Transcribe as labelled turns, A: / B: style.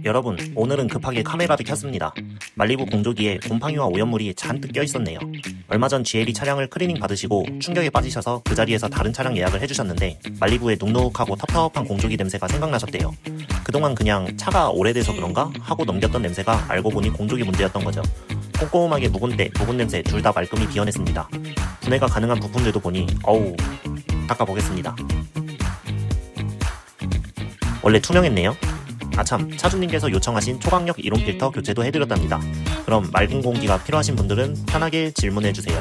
A: 여러분, 오늘은 급하게 카메라를 켰습니다. 말리부 공조기에 곰팡이와 오염물이 잔뜩 껴있었네요. 얼마 전 GLE 차량을 클리닝 받으시고 충격에 빠지셔서 그 자리에서 다른 차량 예약을 해주셨는데 말리부의 눅눅하고 텁텁한 공조기 냄새가 생각나셨대요. 그동안 그냥 차가 오래돼서 그런가 하고 넘겼던 냄새가 알고 보니 공조기 문제였던 거죠. 꼼꼼하게 묵은 때, 묵은 냄새 둘 다 말끔히 비워냈습니다. 분해가 가능한 부품들도 보니 어우, 닦아보겠습니다. 원래 투명했네요. 아참, 차주님께서 요청하신 초강력 이론 필터 교체도 해드렸답니다. 그럼 맑은 공기가 필요하신 분들은 편하게 질문해주세요.